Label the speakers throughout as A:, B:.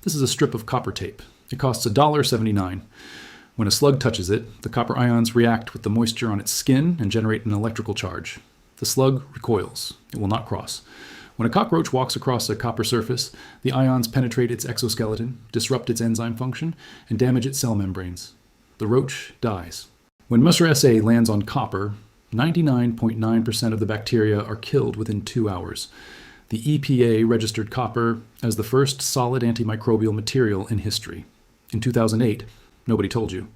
A: This is a strip of copper tape. It costs $1.79. When a slug touches it, the copper ions react with the moisture on its skin and generate an electrical charge. The slug recoils. It will not cross. When a cockroach walks across a copper surface, the ions penetrate its exoskeleton, disrupt its enzyme function, and damage its cell membranes. The roach dies. When Musser SA lands on copper, 99.9% of the bacteria are killed within 2 hours. The EPA registered copper as the first solid antimicrobial material in history. In 2008, nobody told you.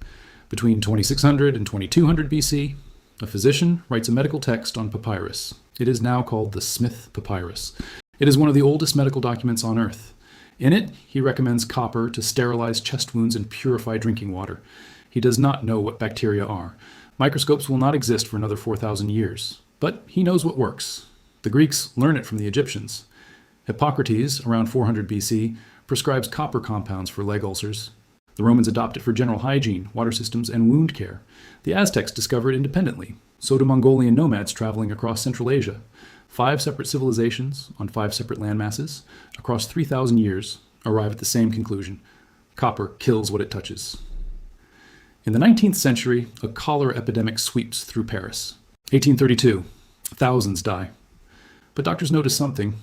A: Between 2600 and 2200 BC, a physician writes a medical text on papyrus. It is now called the Smith Papyrus. It is one of the oldest medical documents on Earth. In it, he recommends copper to sterilize chest wounds and purify drinking water. He does not know what bacteria are. Microscopes will not exist for another 4,000 years. But he knows what works. The Greeks learn it from the Egyptians. Hippocrates, around 400 BC, prescribes copper compounds for leg ulcers. The Romans adopt it for general hygiene, water systems, and wound care. The Aztecs discover it independently. So do Mongolian nomads traveling across Central Asia. 5 separate civilizations on 5 separate landmasses, across 3,000 years, arrive at the same conclusion. Copper kills what it touches. In the 19th century, a cholera epidemic sweeps through Paris. 1832. Thousands die. But doctors notice something.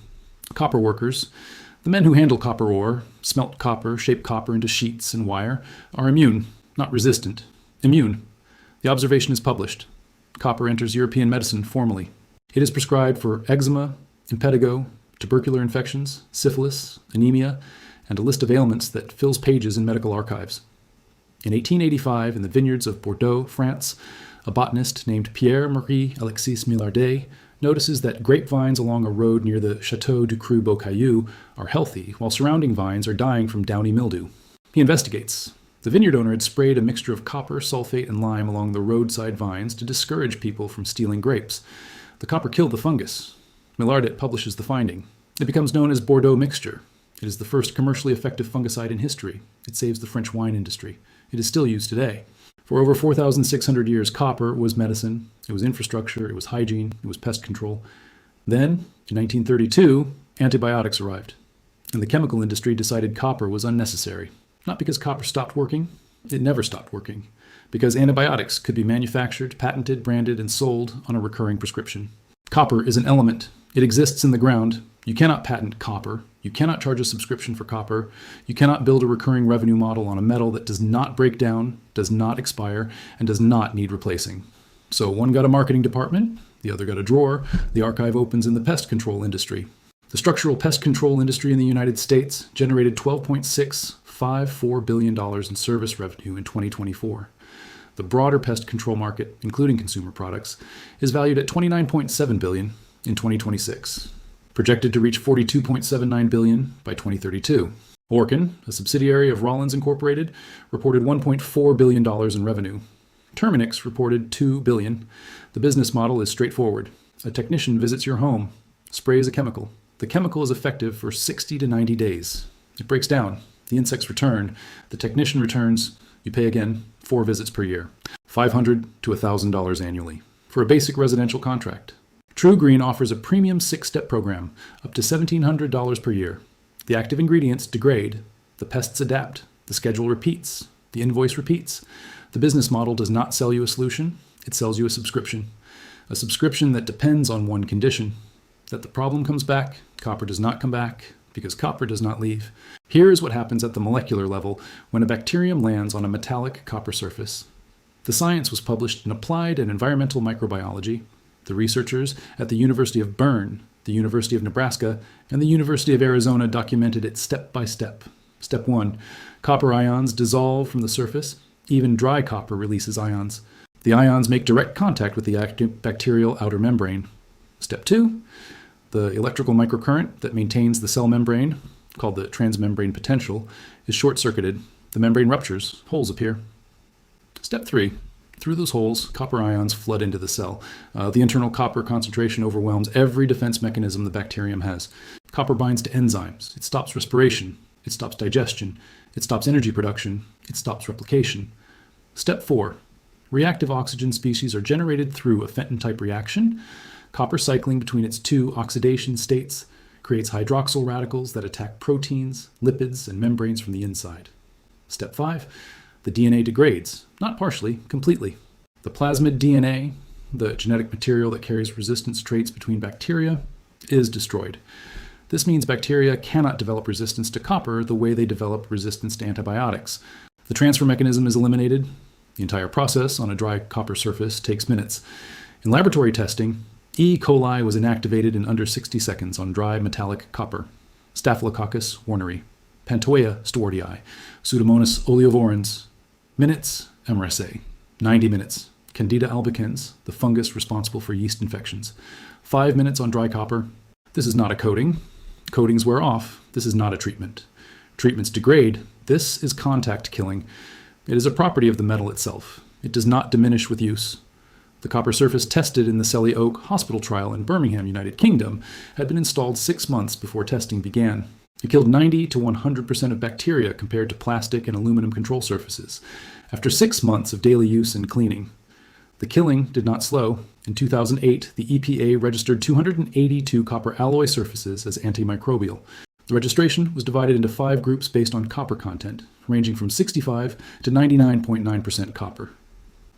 A: Copper workers, the men who handle copper ore, smelt copper, shape copper into sheets and wire, are immune, not resistant. Immune. The observation is published. Copper enters European medicine formally. It is prescribed for eczema, impetigo, tubercular infections, syphilis, anemia, and a list of ailments that fills pages in medical archives. In 1885, in the vineyards of Bordeaux, France, a botanist named Pierre-Marie Alexis Millardet notices that grapevines along a road near the Château du Cru Beaucaillou are healthy, while surrounding vines are dying from downy mildew. He investigates. The vineyard owner had sprayed a mixture of copper, sulfate, and lime along the roadside vines to discourage people from stealing grapes. The copper killed the fungus. Millardet publishes the finding. It becomes known as Bordeaux mixture. It is the first commercially effective fungicide in history. It saves the French wine industry. It is still used today. For over 4,600 years, copper was medicine, it was infrastructure, it was hygiene, it was pest control. Then, in 1932, antibiotics arrived, and the chemical industry decided copper was unnecessary. Not because copper stopped working, it never stopped working. Because antibiotics could be manufactured, patented, branded, and sold on a recurring prescription. Copper is an element. It exists in the ground. You cannot patent copper. You cannot charge a subscription for copper. You cannot build a recurring revenue model on a metal that does not break down, does not expire, and does not need replacing. So one got a marketing department, the other got a drawer, the archive opens in the pest control industry. The structural pest control industry in the United States generated $12.654 billion in service revenue in 2024. The broader pest control market, including consumer products, is valued at $29.7 billion in 2026, projected to reach $42.79 billion by 2032. Orkin, a subsidiary of Rollins Incorporated, reported $1.4 billion in revenue. Terminix reported $2 billion. The business model is straightforward. A technician visits your home, sprays a chemical. The chemical is effective for 60 to 90 days. It breaks down. The insects return. The technician returns. You pay again, 4 visits per year. $500 to $1,000 annually for a basic residential contract. True Green offers a premium 6-step program, up to $1,700 per year. The active ingredients degrade, the pests adapt, the schedule repeats, the invoice repeats. The business model does not sell you a solution, it sells you a subscription. A subscription that depends on one condition, that the problem comes back, copper does not come back, because copper does not leave. Here is what happens at the molecular level when a bacterium lands on a metallic copper surface. The science was published in Applied and Environmental Microbiology. The researchers at the University of Bern, the University of Nebraska, and the University of Arizona documented it step by step. Step 1, copper ions dissolve from the surface. Even dry copper releases ions. The ions make direct contact with the active bacterial outer membrane. Step 2, the electrical microcurrent that maintains the cell membrane, called the transmembrane potential, is short-circuited. The membrane ruptures, holes appear. Step 3, through those holes, copper ions flood into the cell. The internal copper concentration overwhelms every defense mechanism the bacterium has. Copper binds to enzymes. It stops respiration. It stops digestion. It stops energy production. It stops replication. Step 4, reactive oxygen species are generated through a Fenton-type reaction. Copper cycling between its 2 oxidation states creates hydroxyl radicals that attack proteins, lipids, and membranes from the inside. Step 5. The DNA degrades, not partially, completely. The plasmid DNA, the genetic material that carries resistance traits between bacteria, is destroyed. This means bacteria cannot develop resistance to copper the way they develop resistance to antibiotics. The transfer mechanism is eliminated. The entire process on a dry copper surface takes minutes. In laboratory testing, E. coli was inactivated in under 60 seconds on dry metallic copper. Staphylococcus warneri, Pantoia stewardii, Pseudomonas oleovorans, minutes, MRSA, 90 minutes. Candida albicans, the fungus responsible for yeast infections, 5 minutes on dry copper. This is not a coating. Coatings wear off. This is not a treatment. Treatments degrade. This is contact killing. It is a property of the metal itself. It does not diminish with use. The copper surface tested in the Selly Oak Hospital trial in Birmingham, United Kingdom, had been installed 6 months before testing began. It killed 90 to 100% of bacteria compared to plastic and aluminum control surfaces, after 6 months of daily use and cleaning. The killing did not slow. In 2008, the EPA registered 282 copper alloy surfaces as antimicrobial. The registration was divided into 5 groups based on copper content, ranging from 65 to 99.9% copper.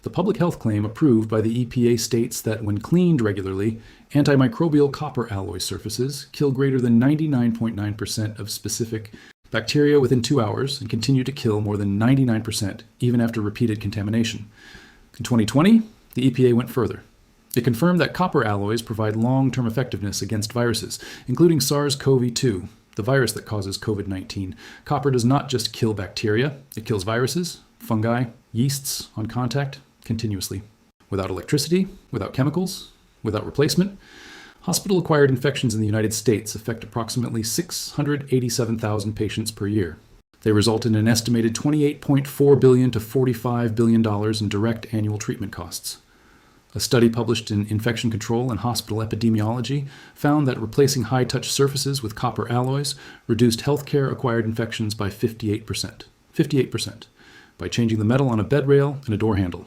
A: The public health claim approved by the EPA states that when cleaned regularly, antimicrobial copper alloy surfaces kill greater than 99.9% of specific bacteria within 2 hours and continue to kill more than 99% even after repeated contamination. In 2020, the EPA went further. It confirmed that copper alloys provide long-term effectiveness against viruses, including SARS-CoV-2, the virus that causes COVID-19. Copper does not just kill bacteria, it kills viruses, fungi, yeasts on contact continuously. Without electricity, without chemicals, without replacement, hospital-acquired infections in the United States affect approximately 687,000 patients per year. They result in an estimated $28.4 billion to $45 billion in direct annual treatment costs. A study published in Infection Control and Hospital Epidemiology found that replacing high-touch surfaces with copper alloys reduced healthcare-acquired infections by 58%. 58%, by changing the metal on a bed rail and a door handle.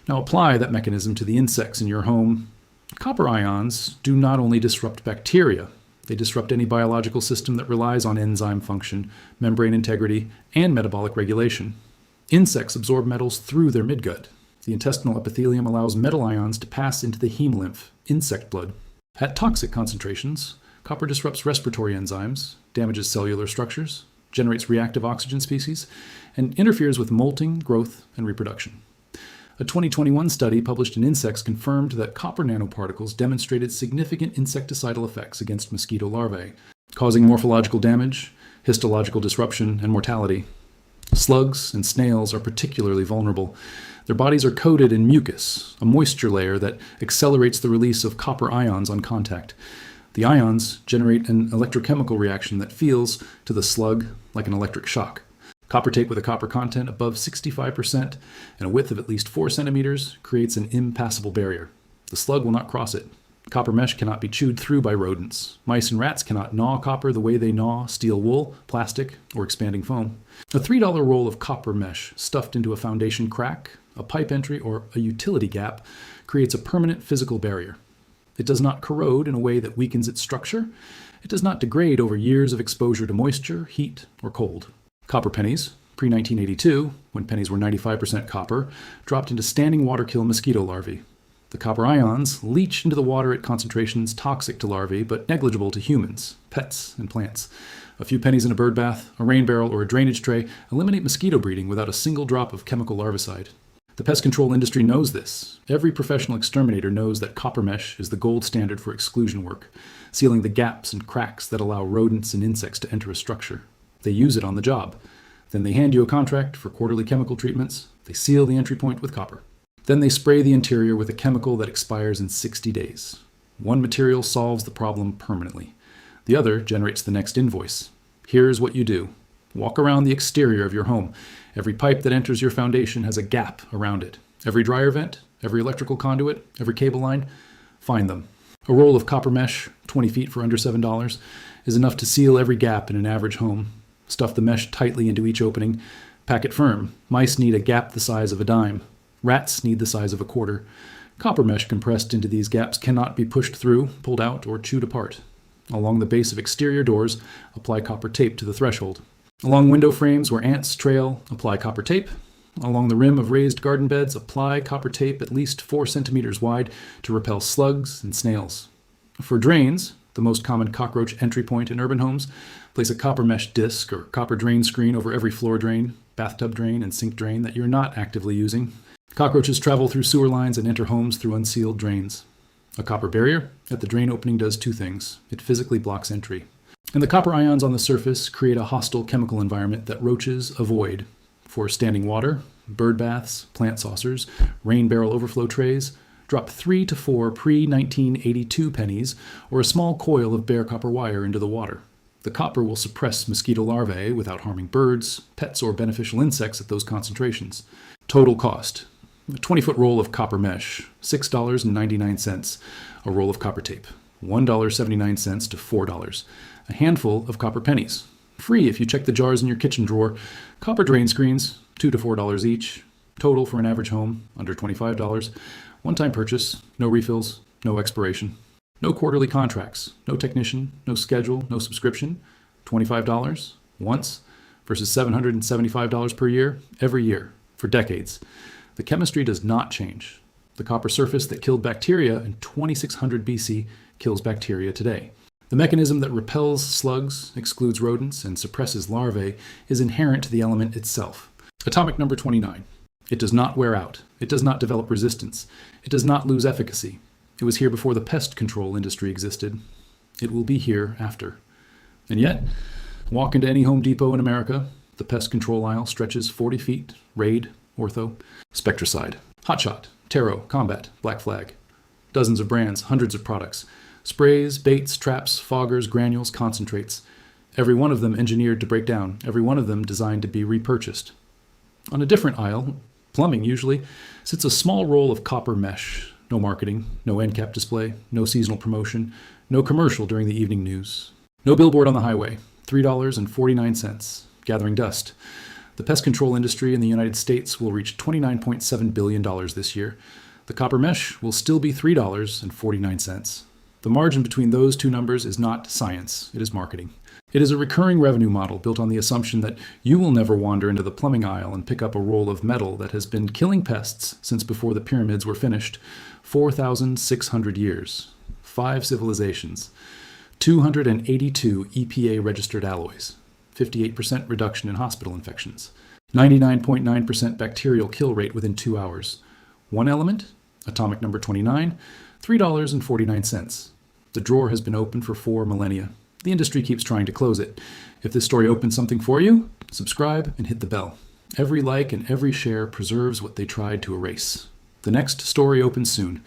A: Now apply that mechanism to the insects in your home. Copper ions do not only disrupt bacteria, they disrupt any biological system that relies on enzyme function, membrane integrity, and metabolic regulation. Insects absorb metals through their midgut. The intestinal epithelium allows metal ions to pass into the hemolymph, insect blood. At toxic concentrations, copper disrupts respiratory enzymes, damages cellular structures, generates reactive oxygen species, and interferes with molting, growth, and reproduction. A 2021 study published in Insects confirmed that copper nanoparticles demonstrated significant insecticidal effects against mosquito larvae, causing morphological damage, histological disruption, and mortality. Slugs and snails are particularly vulnerable. Their bodies are coated in mucus, a moisture layer that accelerates the release of copper ions on contact. The ions generate an electrochemical reaction that feels, to the slug, like an electric shock. Copper tape with a copper content above 65% and a width of at least 4 centimeters creates an impassable barrier. The slug will not cross it. Copper mesh cannot be chewed through by rodents. Mice and rats cannot gnaw copper the way they gnaw steel wool, plastic, or expanding foam. A $3 roll of copper mesh stuffed into a foundation crack, a pipe entry, or a utility gap creates a permanent physical barrier. It does not corrode in a way that weakens its structure. It does not degrade over years of exposure to moisture, heat, or cold. Copper pennies, pre-1982, when pennies were 95% copper, dropped into standing water kill mosquito larvae. The copper ions leach into the water at concentrations toxic to larvae but negligible to humans, pets, and plants. A few pennies in a bird bath, a rain barrel, or a drainage tray eliminate mosquito breeding without a single drop of chemical larvicide. The pest control industry knows this. Every professional exterminator knows that copper mesh is the gold standard for exclusion work, sealing the gaps and cracks that allow rodents and insects to enter a structure. They use it on the job. Then they hand you a contract for quarterly chemical treatments. They seal the entry point with copper. Then they spray the interior with a chemical that expires in 60 days. One material solves the problem permanently. The other generates the next invoice. Here's what you do. Walk around the exterior of your home. Every pipe that enters your foundation has a gap around it. Every dryer vent, every electrical conduit, every cable line, find them. A roll of copper mesh, 20 feet for under $7, is enough to seal every gap in an average home. Stuff the mesh tightly into each opening. Pack it firm. Mice need a gap the size of a dime. Rats need the size of a quarter. Copper mesh compressed into these gaps cannot be pushed through, pulled out, or chewed apart. Along the base of exterior doors, apply copper tape to the threshold. Along window frames where ants trail, apply copper tape. Along the rim of raised garden beds, apply copper tape at least 4 centimeters wide to repel slugs and snails. For drains, the most common cockroach entry point in urban homes, place a copper mesh disc or copper drain screen over every floor drain, bathtub drain, and sink drain that you're not actively using. Cockroaches travel through sewer lines and enter homes through unsealed drains. A copper barrier at the drain opening does 2 things. It physically blocks entry. And the copper ions on the surface create a hostile chemical environment that roaches avoid. For standing water, bird baths, plant saucers, rain barrel overflow trays, drop 3 to 4 pre-1982 pennies or a small coil of bare copper wire into the water. The copper will suppress mosquito larvae without harming birds, pets, or beneficial insects at those concentrations. Total cost: a 20-foot roll of copper mesh, $6.99. A roll of copper tape, $1.79 to $4. A handful of copper pennies, free if you check the jars in your kitchen drawer. Copper drain screens, $2 to $4 each. Total for an average home, under $25. One-time purchase, no refills, no expiration. No quarterly contracts, no technician, no schedule, no subscription. $25 once versus $775 per year, every year, for decades. The chemistry does not change. The copper surface that killed bacteria in 2600 BC kills bacteria today. The mechanism that repels slugs, excludes rodents, and suppresses larvae is inherent to the element itself. Atomic number 29. It does not wear out. It does not develop resistance. It does not lose efficacy. It was here before the pest control industry existed. It will be here after. And yet, walk into any Home Depot in America, the pest control aisle stretches 40 feet, Raid, Ortho, Spectracide, Hotshot, Taro, Combat, Black Flag. Dozens of brands, hundreds of products. Sprays, baits, traps, foggers, granules, concentrates. Every one of them engineered to break down. Every one of them designed to be repurchased. On a different aisle, plumbing usually, sits a small roll of copper mesh. No marketing, no end cap display, no seasonal promotion, no commercial during the evening news. No billboard on the highway, $3.49, gathering dust. The pest control industry in the United States will reach $29.7 billion this year. The copper mesh will still be $3.49. The margin between those two numbers is not science, it is marketing. It is a recurring revenue model built on the assumption that you will never wander into the plumbing aisle and pick up a roll of metal that has been killing pests since before the pyramids were finished. 4,600 years, 5 civilizations, 282 EPA-registered alloys, 58% reduction in hospital infections, 99.9% bacterial kill rate within 2 hours. One element, atomic number 29, $3.49. The drawer has been open for 4 millennia. The industry keeps trying to close it. If this story opens something for you, subscribe and hit the bell. Every like and every share preserves what they tried to erase. The next story opens soon.